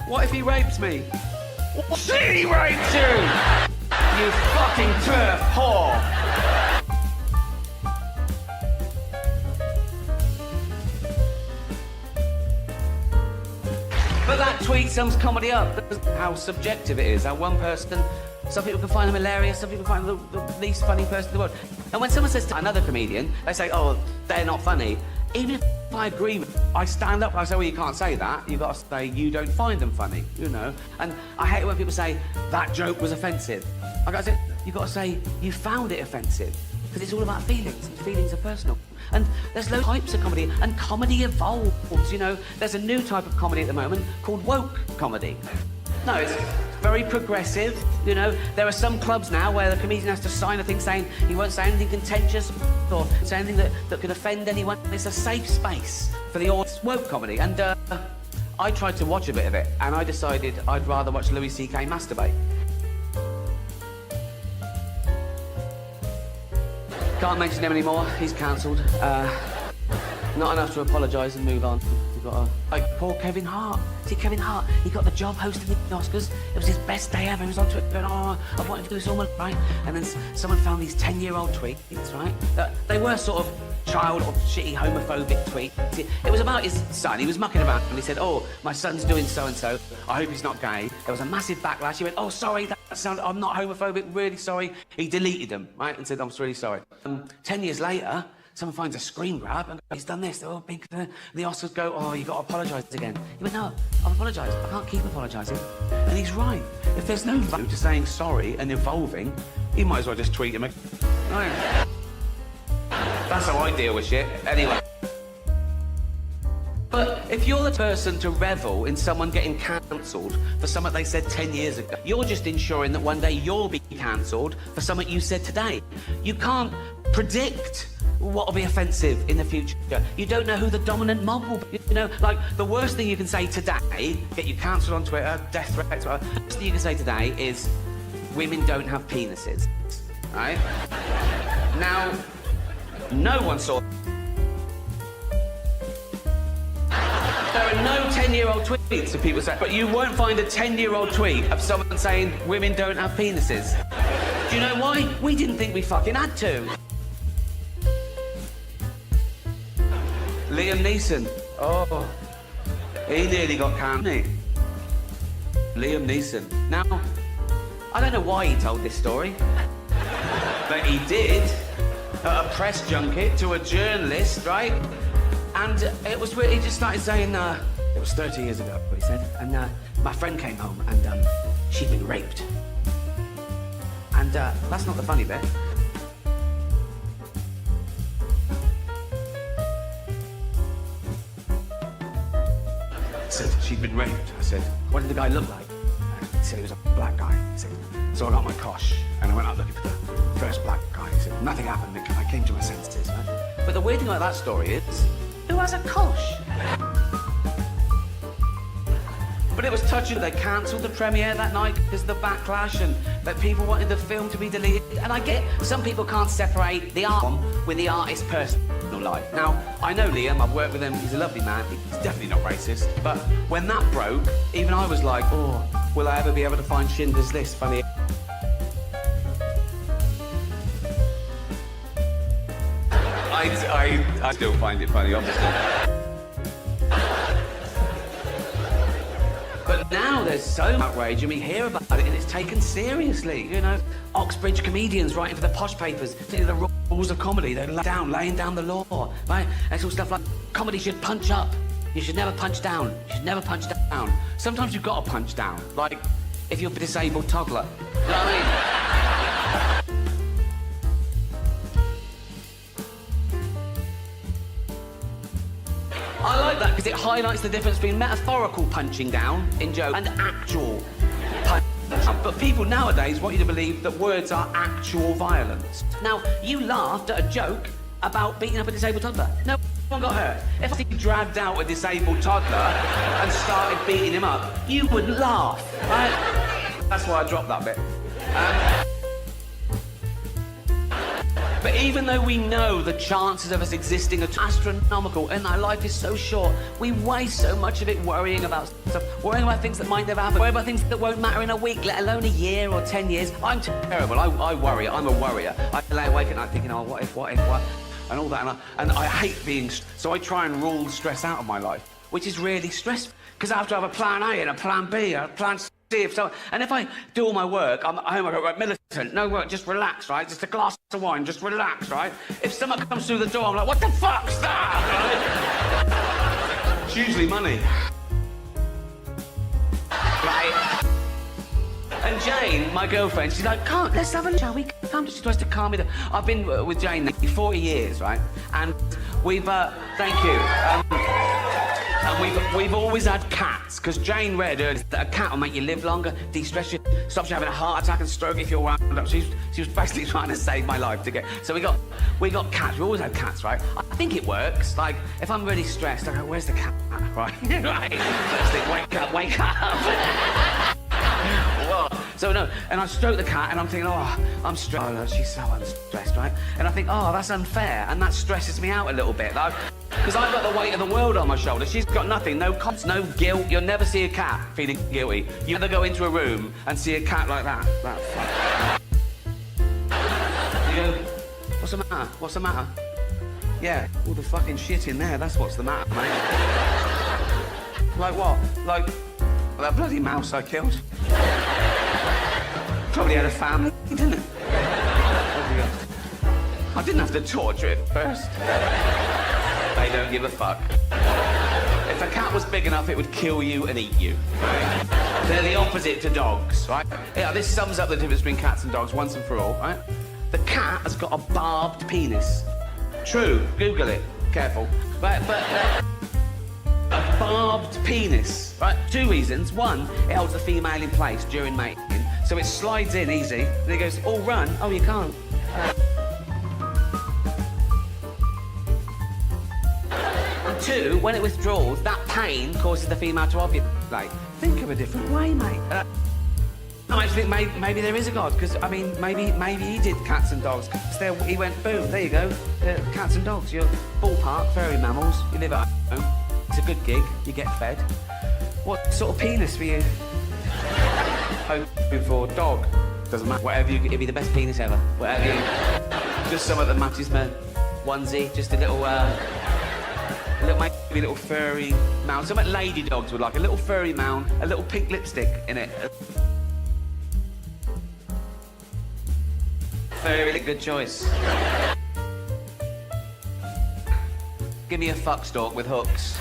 What if he rapes me? Shit, he rapes you! You fucking turf whore! But that tweet sums comedy up. How subjective it is. How one person, some people can find them hilarious, some people find them the least funny person in the world. And when someone says to another comedian, they say, oh, they're not funny. Even if I agree with them, I stand up and I say, well, you can't say that. You've got to say, you don't find them funny, you know. And I hate it when people say, that joke was offensive. I've got to say, you've got to say, you found it offensive. Because it's all about feelings, and feelings are personal. And there's loads of types of comedy, and comedy evolves, you know. There's a new type of comedy at the moment called woke comedy. No, it's very progressive, you know. There are some clubs now where the comedian has to sign a thing saying he won't say anything contentious or say anything that could offend anyone. It's a safe space for the audience. Woke comedy, and I tried to watch a bit of it, and I decided I'd rather watch Louis C.K. masturbate. Can't mention him anymore, he's cancelled. Not enough to apologise and move on. We've got like poor Kevin Hart. See, Kevin Hart, he got the job hosting the Oscars. It was his best day ever. He was on Twitter going, oh, I've wanted to do this all my life, right? And then someone found these 10-year-old tweets, right? That they were sort of child or shitty homophobic tweets. It was about his son. He was mucking about and he said, oh, my son's doing so-and-so. I hope he's not gay. There was a massive backlash. He went, oh, sorry, I'm not homophobic, really sorry. He deleted them, right? And said, I'm really sorry. 10 years later, someone finds a screen grab and he's done this. Oh, big, the Oscars go, oh, you got to apologise again. He went, no, I've apologised. I can't keep apologising. And he's right. If there's no value to saying sorry and evolving, you might as well just tweet him. Right. That's how I deal with shit. Anyway. But if you're the person to revel in someone getting cancelled for something they said 10 years ago, you're just ensuring that one day you'll be cancelled for something you said today. You can't predict what will be offensive in the future. You don't know who the dominant mob will be. You know, like, the worst thing you can say today, get you cancelled on Twitter, death threats, whatever, the worst thing you can say today is, women don't have penises, right? Now, no one saw. There are no 10-year-old tweets of people saying, but you won't find a 10-year-old tweet of someone saying women don't have penises. Do you know why? We didn't think we fucking had to. Liam Neeson. Oh, he nearly got cancelled. Liam Neeson. Now, I don't know why he told this story, but he did at a press junket to a journalist, right? And it was where he just started saying, it was 30 years ago, he said, and my friend came home and she'd been raped. And that's not the funny bit. He said, she'd been raped. I said, what did the guy look like? He said he was a black guy. He said, so I got my cosh and I went out looking for the first black guy. He said, nothing happened. I came to my senses, right? But the weird thing about that story is, who has a cosh? But it was touching. They cancelled the premiere that night because of the backlash and that people wanted the film to be deleted. And I get some people can't separate the art with the artist's personal life. Now, I know Liam, I've worked with him, he's a lovely man, he's definitely not racist. But when that broke, even I was like, oh, will I ever be able to find Schindler's List funny? I still find it funny, obviously. But now there's so much outrage and we hear about it and it's taken seriously. You know, Oxbridge comedians writing for the posh papers, the rules of comedy, they're laying down the law, right? It's all stuff like, comedy should punch up. You should never punch down. You should never punch down. Sometimes you've got to punch down, like if you're a disabled toddler. You know what I mean? I like that because it highlights the difference between metaphorical punching down in jokes and actual punching. But people nowadays want you to believe that words are actual violence. Now, you laughed at a joke about beating up a disabled toddler. No one got hurt. If I dragged out a disabled toddler and started beating him up, you would laugh, right? That's why I dropped that bit. But even though we know the chances of us existing are astronomical and our life is so short, we waste so much of it worrying about stuff, worrying about things that might never happen, worrying about things that won't matter in a week, let alone a year or 10 years. I'm terrible. I worry. I'm a worrier. I lay awake at night thinking, oh, what if, and all that. And I hate being... So I try and rule stress out of my life, which is really stressful. Because I have to have a plan A and a plan B and a plan C. And if I do all my work, I'm at home, I go, right, militant, no work, just relax, right? Just a glass of wine, just relax, right? If someone comes through the door, I'm like, what the fuck's that? Right? It's usually money. Right? And Jane, my girlfriend, she's like, come, let's have a look, shall we? Come, she tries to calm me down. I've been with Jane 40 years, right? And we've, thank you. And we've always had cats, because Jane read earlier that a cat will make you live longer, de-stress you, stops you having a heart attack and stroke if you're wound up. She was basically trying to save my life to get... So we got cats. We always had cats, right? I think it works. Like, if I'm really stressed, I go, where's the cat? Right? Right? First thing, wake up. Whoa. So no, and I stroke the cat and I'm thinking, oh, I'm stressed. Oh, look, she's so unstressed, right? And I think, oh, that's unfair, and that stresses me out a little bit, though. Because I've got the weight of the world on my shoulders. She's got nothing, no cops, no guilt. You'll never see a cat feeling guilty. You never go into a room and see a cat like that. You go, what's the matter? What's the matter? Yeah, all the fucking shit in there, that's what's the matter, mate. Like what? Like that bloody mouse I killed. Probably had a family, didn't it? I didn't have to torture it first. They don't give a fuck. If a cat was big enough, it would kill you and eat you. Right? They're the opposite to dogs, right? Yeah, this sums up the difference between cats and dogs once and for all, right? The cat has got a barbed penis. True, Google it. Careful. Right, but a barbed penis, right? Two reasons. One, it holds the female in place during mating, so it slides in easy, and it goes, oh, run. Oh, you can't. Two, when it withdraws, that pain causes the female to ovulate. Think of a different way, mate. I actually think maybe there is a God, because, I mean, maybe he did cats and dogs. He went, boom, there you go. Cats and dogs, you're ballpark, furry mammals, you live at home. It's a good gig, you get fed. What sort of penis were you hoping for? Dog? Doesn't matter. Whatever you, it'd be the best penis ever. Whatever you, just something that matches my onesie, just a little, maybe a little furry mound. Something lady dogs would like. A little furry mound, a little pink lipstick in it. Furry, good choice. Give me a fuck stalk with hooks.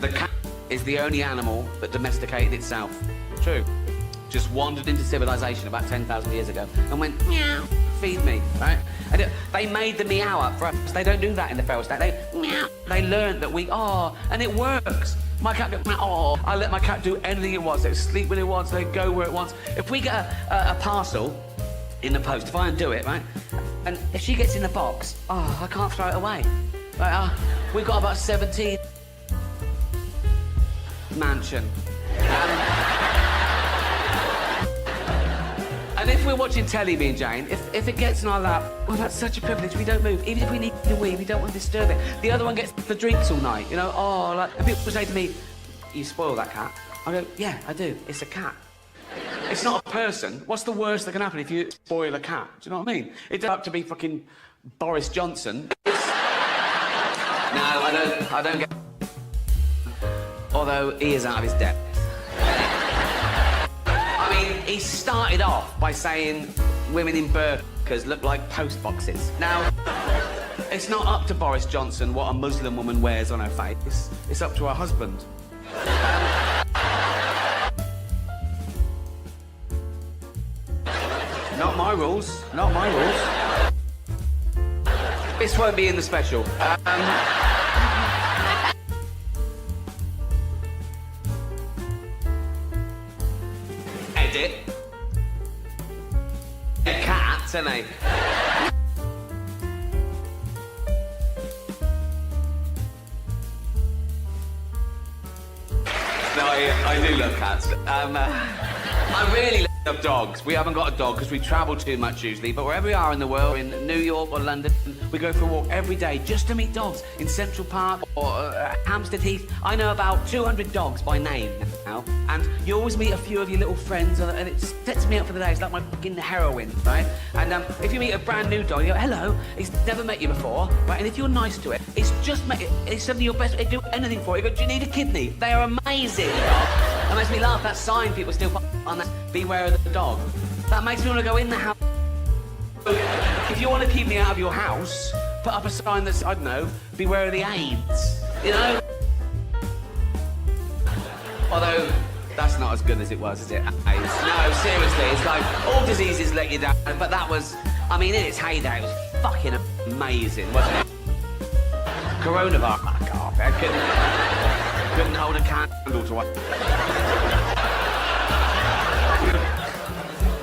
The cat is the only animal that domesticated itself. True. Just wandered into civilization about 10,000 years ago and went, meow, feed me, right? And they made the meow up for us. They don't do that in the feral state. They meow. They learned that and it works. My cat goes, oh, I let my cat do anything it wants. They sleep when it wants, they go where it wants. If we get a parcel in the post, if I undo it, right? And if she gets in the box, oh, I can't throw it away. Right, we've got about 17 mansion. And if we're watching telly, me and Jane, if it gets in our lap, well, that's such a privilege. We don't move. Even if we need to wee, we don't want to disturb it. The other one gets the drinks all night, you know? Oh, like, and people say to me, you spoil that cat. I go, yeah, I do. It's a cat. It's not a person. What's the worst that can happen if you spoil a cat? Do you know what I mean? It doesn't have to be fucking Boris Johnson. No, I don't get... Although he is out of his depth. He started off by saying women in burqas look like post boxes. Now, it's not up to Boris Johnson what a Muslim woman wears on her face. It's up to her husband. Not my rules. Not my rules. This won't be in the special. Edit. Cats, ain't they? No, I I do love cats. I really love dogs. We haven't got a dog because we travel too much usually, but wherever we are in the world, in New York or London, we go for a walk every day just to meet dogs. In Central Park or Hampstead Heath, I know about 200 dogs by name now, and you always meet a few of your little friends, and it sets me up for the day. It's like my fucking heroin, right? And if you meet a brand new dog, you go, hello, it's never met you before, right? And if you're nice to it, it's just met it. It's something you're best. They do anything for it. You go, do you need a kidney? They are amazing. That makes me laugh. That sign people still put on that, beware of the dog. That makes me want to go in the house. If you want to keep me out of your house, put up a sign that's, I don't know, beware of the AIDS, you know? Although, that's not as good as it was, is it? AIDS. No, seriously, it's like, all diseases let you down, but that was, I mean, in its heyday, it was fucking amazing, wasn't it? Coronavirus, oh, God, I couldn't hold a candle to one.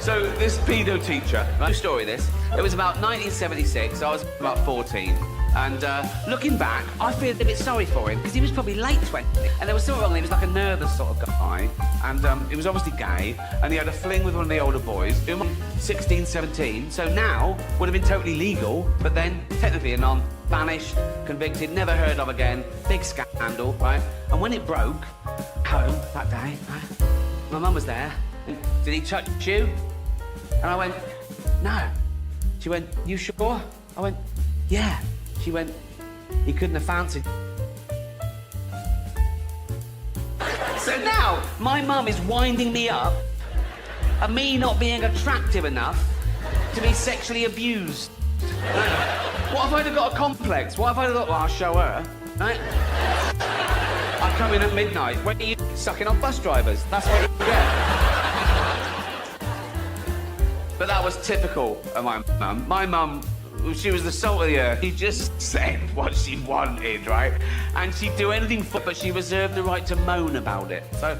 So this pedo teacher, true story this, it was about 1976, I was about 14, and looking back, I feel a bit sorry for him, because he was probably late 20, and there was something wrong, he was like a nervous sort of guy, and he was obviously gay, and he had a fling with one of the older boys, 16, 17, so now would have been totally legal, but then technically a non, banished, convicted, never heard of again, big scandal, right? And when it broke, home that day, right? My mum was there, did he touch you? And I went, no. She went, you sure? I went, yeah. She went, he couldn't have fancied. So now, my mum is winding me up of me not being attractive enough to be sexually abused. Right? What if I'd have got a complex? What if I'd have thought, well, I'll show her, right? I come in at midnight. When are you sucking off bus drivers? That's what you get. But that was typical of my mum. My mum, she was the salt of the earth. She just said what she wanted, right? And she'd do anything for it, but she reserved the right to moan about it. So,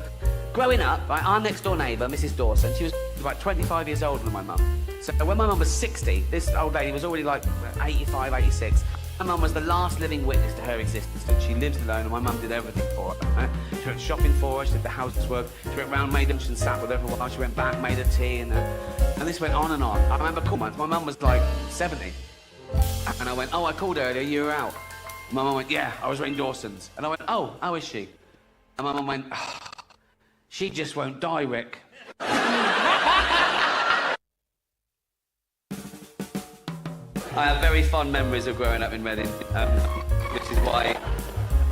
growing up, right, our next door neighbour, Mrs. Dawson, she was about 25 years older than my mum. So when my mum was 60, this old lady was already like 85, 86. My mum was the last living witness to her existence. She lives alone, and my mum did everything for her. Right? She went shopping for her, she did the housework, she went round, made lunch and sat with her for a while, she went back, made her tea, and this went on and on. I remember calling once, my mum was like 70. And I went, oh, I called her earlier, you were out. My mum went, yeah, I was renting Dawson's. And I went, oh, how is she? And my mum went, oh, she just won't die, Rick. I have very fond memories of growing up in Reading, which is why,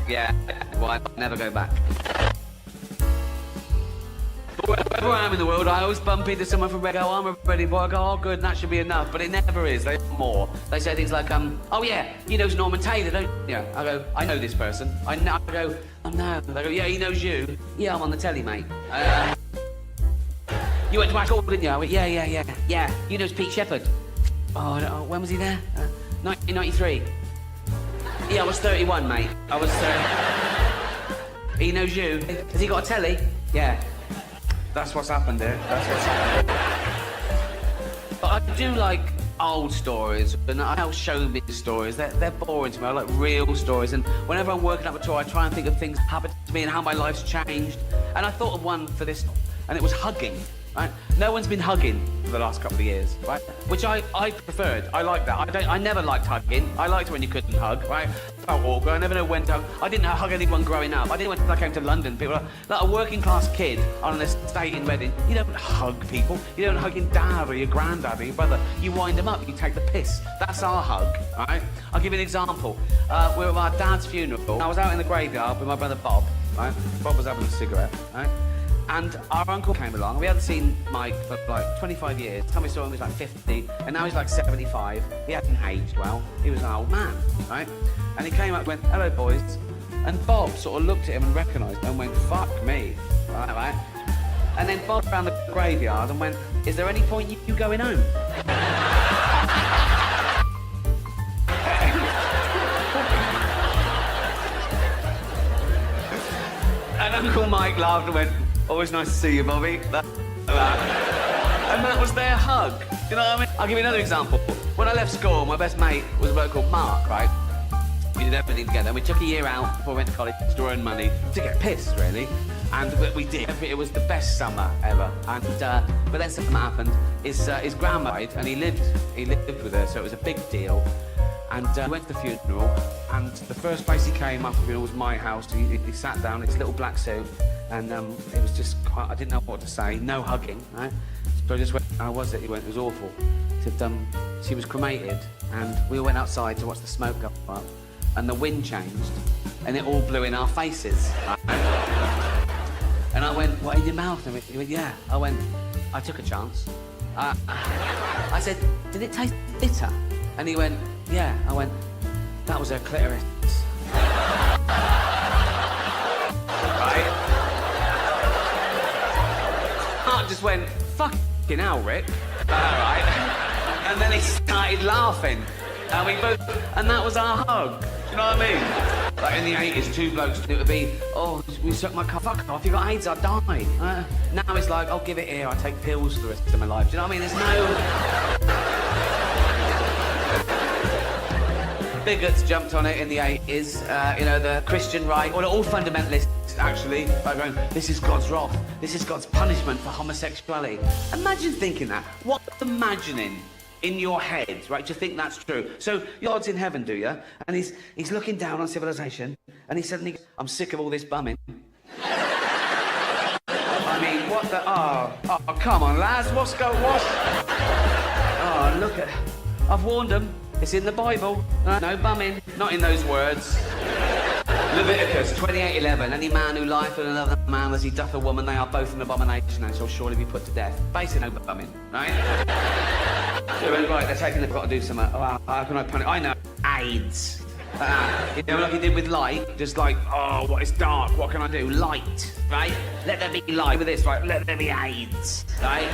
yeah, why I never go back. But wherever I am in the world, I always bump into someone from Reading. I'm a Reading boy. I go, oh, good, that should be enough. But it never is. They want more. They say things like, oh yeah, he knows Norman Taylor, don't you? I go, I know this person. I go, oh no. They go, yeah, he knows you. Yeah, I'm on the telly, mate. You went to our school, didn't you? I went, yeah. You know Pete Shepherd. Oh, when was he there? 1993. Yeah, I was 31, mate. I was 30. He knows you. Has he got a telly? Yeah. That's what's happened here. That's what's happened. But I do like old stories, and I like showbiz stories. They're boring to me. I like real stories. And whenever I'm working up a tour, I try and think of things that happened to me and how my life's changed. And I thought of one for this, and it was hugging. Right? No one's been hugging for the last couple of years, right? Which I preferred. I like that. I never liked hugging. I liked when you couldn't hug, right? Felt awkward. I never know when to hug. I didn't hug anyone growing up. I didn't when I came to London. People were like a working class kid on an estate in Reading. You don't hug people. You don't hug your dad or your granddad or your brother. You wind them up. You take the piss. That's our hug, right? I'll give you an example. We were at my dad's funeral. I was out in the graveyard with my brother Bob, right? Bob was having a cigarette, right? And our uncle came along. We hadn't seen Mike for like 25 years. Time we saw him, he was like 50, and now he's like 75. He hadn't aged well. He was an old man, right? And he came up and went, hello, boys. And Bob sort of looked at him and recognised him and went, fuck me, right? And then Bob found the graveyard and went, is there any point you going home? And Uncle Mike laughed and went, always nice to see you, Bobby. And that was their hug. You know what I mean? I'll give you another example. When I left school, my best mate was a bloke called Mark, right? We did everything together. And we took a year out before we went to college to earn money to get pissed, really. And we did. It was the best summer ever. And but then something happened. His grandma died, and he lived with her, so it was a big deal. And we went to the funeral, and the first place he came after the funeral was my house. He sat down in his little black suit, and it was just quite, I didn't know what to say. No hugging, right? So I just went, how was it? He went, it was awful. He said, she was cremated, and we all went outside to watch the smoke go up, and the wind changed, and it all blew in our faces. And I went, what, in your mouth? And he went, yeah. I went, I took a chance. I said, did it taste bitter? And he went, yeah. I went, that was her clitoris. Right? Hart just went, fucking hell, Rick. All right. And then he started laughing. And we both, and that was our hug. Do you know what I mean? Like in the 80s, two blokes, it would be, oh, we suck my cock. Fuck off, you got AIDS, I'd die. Now it's like, I'll give it here, I take pills for the rest of my life. Do you know what I mean? There's no... Bigots jumped on it in the 80s, you know, the Christian right, or all fundamentalists, actually, like going, this is God's wrath, this is God's punishment for homosexuality. Imagine thinking that. What imagining in your head, right, to think that's true. So God's in heaven, do you? And he's looking down on civilization, and he suddenly goes, I'm sick of all this bumming. I mean, what the, oh, come on, lads, what? Oh, look at, I've warned them, it's in the Bible, no bumming, not in those words. Leviticus 28:11, any man who lieth with another man as he doth a woman, they are both an abomination and shall surely be put to death. Basically, no bumming, right? So we went, right, they're taking, they've got to do something. Oh, how can I punish? I know, AIDS. You know, like he did with light, just like, oh, what is dark, what can I do? Light, right? Let there be light with this, right? Let there be AIDS, right?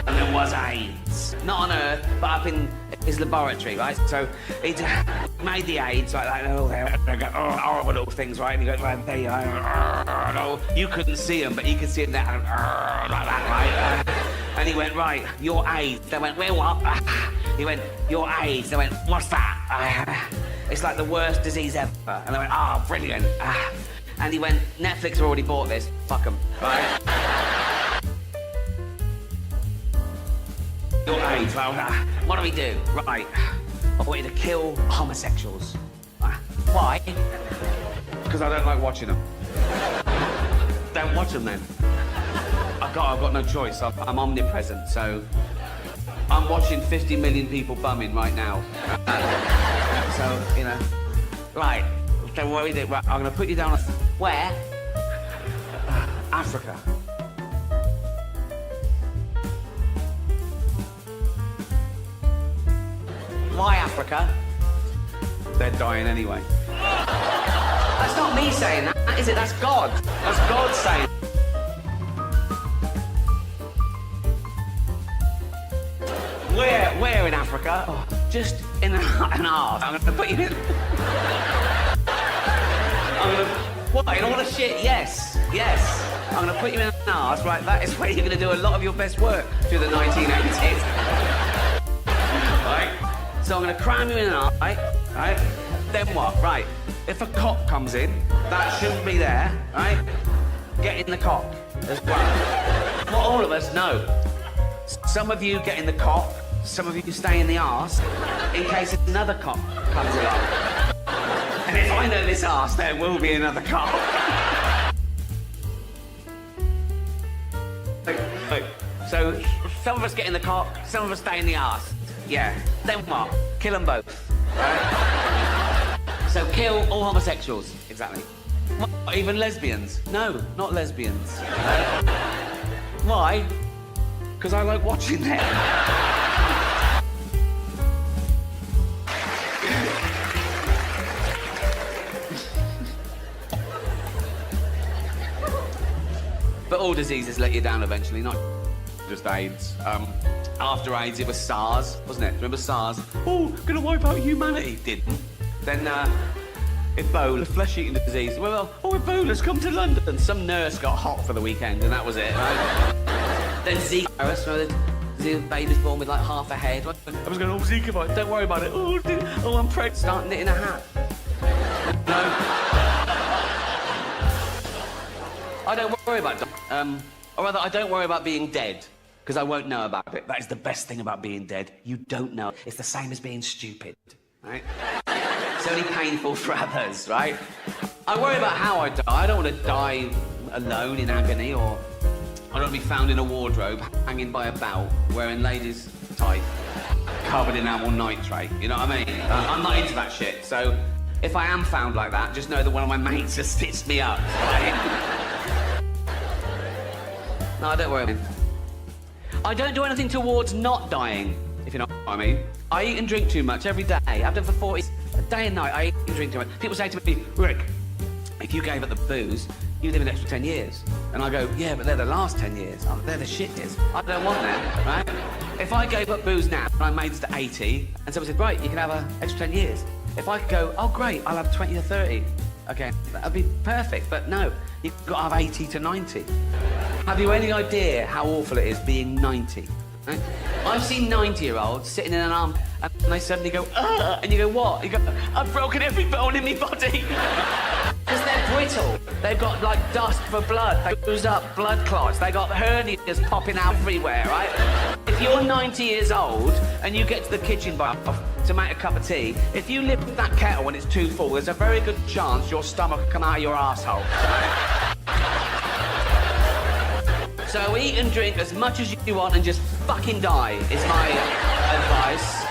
And there was AIDS. Not on Earth, but up in his laboratory, right? So he made the AIDS, like that, horrible little things, right? And he goes, right, there you go. You couldn't see them, but you could see them there, like that, right? And he went, right, you're AIDS. They went, we're what? He went, you're AIDS. They went, what's that? It's like the worst disease ever. And they went, oh, brilliant. And he went, Netflix have already bought this. Fuck them, right? You're AIDS. Well, what do we do? Right, I want you to kill homosexuals. Why? Because I don't like watching them. Don't watch them then. I've got no choice. I'm omnipresent, so I'm watching 50 million people bumming right now. So, you know, right, so what we do, right, I'm going to put you down on... Where? Africa. Why Africa? They're dying anyway. That's not me saying that, is it? That's God. That's God saying. Where in Africa? Oh, just in an arse. I'm gonna put you in. What? In all the shit? Yes. I'm gonna put you in an arse, right? That is where you're gonna do a lot of your best work through the 1980s. Right? So I'm gonna cram you in an arse, right? Then what? Right. If a cop comes in, that shouldn't be there, right? Get in the cop as well. What all of us know. Some of you get in the cop, some of you stay in the arse in case another cop comes along. And if I know this arse, there will be another cop. So some of us get in the cop, some of us stay in the arse. Yeah. Then what? Kill them both. Right? So kill all homosexuals. Exactly. What, even lesbians? No, not lesbians. Why? Because I like watching them. But all diseases let you down eventually, not just AIDS. After AIDS, it was SARS, wasn't it? Remember SARS? Oh, gonna wipe out humanity. Didn't. Then Ebola, flesh-eating disease. Well, Ebola's come to London. Some nurse got hot for the weekend, and that was it, right? Then Zika virus, the baby's born with like half a head. I was going, oh, Zika virus, don't worry about it. Oh, I'm pregnant. Starting it in a hat. I don't worry about or rather, I don't worry about being dead, because I won't know about it. That is the best thing about being dead. You don't know. It's the same as being stupid, right? It's only painful for others, right? I worry about how I die. I don't want to die alone in agony, or I don't want to be found in a wardrobe, hanging by a belt, wearing ladies' tight, covered in amyl nitrate. You know what I mean? I'm not into that shit. So if I am found like that, just know that one of my mates has stitched me up, right? No, I don't worry. I don't do anything towards not dying, if you know what I mean. I eat and drink too much every day. I've done for 40 day and night. I eat and drink too much. People say to me, Rick, if you gave up the booze, you live an extra 10 years. And I go, yeah, but they're the last 10 years. Oh, they're the shit years. I don't want them, right? If I gave up booze now and I made it to 80, and someone said, right, you can have an extra 10 years. If I could go, oh, great, I'll have 20 to 30. Okay, that'd be perfect. But no, you've got to have 80 to 90. Have you any idea how awful it is being 90? Right? I've seen 90-year-olds sitting in an arm and they suddenly go, ugh, and you go, what? You go, I've broken every bone in my body. Because they're brittle. They've got, like, dust for blood. They ooze up blood clots. They got hernias popping out everywhere, right? If you're 90 years old and you get to the kitchen bath to make a cup of tea, if you lift that kettle when it's too full, there's a very good chance your stomach will come out of your arsehole. So eat and drink as much as you want and just fucking die, is my advice.